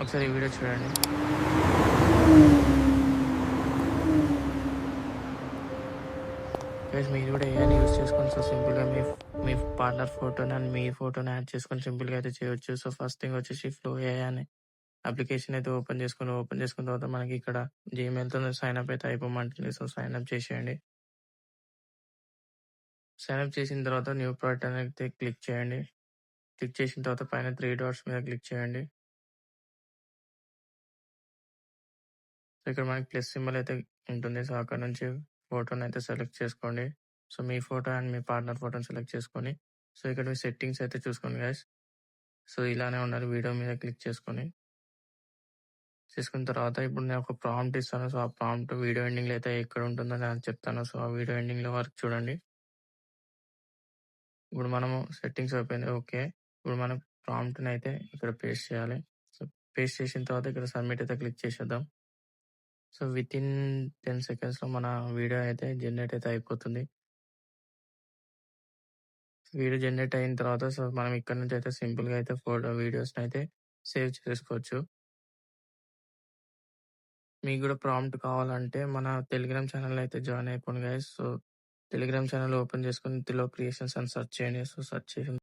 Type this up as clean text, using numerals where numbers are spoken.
ఒకసారి ఈ వీడియో చూడండి. గైస్ మీరు కూడా ఏఐని యూజ్ చేసుకొని సో సింపుల్‌గా మీ పార్ట్నర్ ఫోటోని అండ్ మీ ఫోటోని యాడ్ చేసుకొని సింపుల్‌గా అయితే చేయొచ్చు. సో ఫస్ట్ థింగ్ వచ్చేసి ఫ్లో ఏఐ అనే అప్లికేషన్ అయితే ఓపెన్ చేసుకున్న తర్వాత మనకి ఇక్కడ జీమెయిల్‌తో సైన్ అప్ అయితే అయిపోమంటుంది. సో సైన్ అప్ చేసేయండి. సైన్ అప్ చేసిన తర్వాత న్యూ ప్రాడక్ట్ అనేది క్లిక్ చేయండి. క్లిక్ చేసిన తర్వాత పైన 3 డాట్స్ మీద క్లిక్ చేయండి. సో ఇక్కడ మనకి ప్లస్ సింబల్ అయితే ఉంటుంది. సో అక్కడ నుంచి ఫోటోని అయితే సెలెక్ట్ చేసుకోండి. So me photo and me partner ఫోటోని సెలెక్ట్ చేసుకొని సో ఇక్కడ మీ సెట్టింగ్స్ అయితే చూసుకోండి గైస్. సో ఇలానే ఉండాలి. వీడియో మీద క్లిక్ చేసుకున్న తర్వాత ఇప్పుడు నేను ఒక ప్రాంప్ట్ ఇస్తాను. సో ఆ ప్రాంప్ట్ వీడియో ఎండింగ్‌లో అయితే ఎక్కడ ఉంటుందో నేను చెప్తాను. సో ఆ వీడియో ఎండింగ్‌లో వరకు చూడండి. ఇప్పుడు మనము సెట్టింగ్స్ అయిపోయింది. ఓకే. ఇప్పుడు మనం ప్రాంప్ట్‌ని అయితే ఇక్కడ పేస్ట్ చేయాలి. సో పేస్ట్ చేసిన తర్వాత ఇక్కడ సబ్మిట్ అయితే క్లిక్ చేసేద్దాం. సో వితిన్ 10 సెకండ్స్‌లో మన వీడియో అయితే జనరేట్ అయితే అయిపోతుంది. వీడియో జనరేట్ అయిన తర్వాత సో మనం ఇక్కడ నుంచి అయితే సింపుల్‌గా అయితే వీడియోస్‌ని అయితే సేవ్ చేసుకోవచ్చు. మీకు కూడా ప్రాంప్ట్ కావాలంటే మన టెలిగ్రామ్ ఛానల్ అయితే జాయిన్ అయిపోండి guys. So Telegram channel open చేసుకొని 'తిలో క్రియేషన్స్' అని సెర్చ్ చేయండి. సో సెర్చ్ చేసిన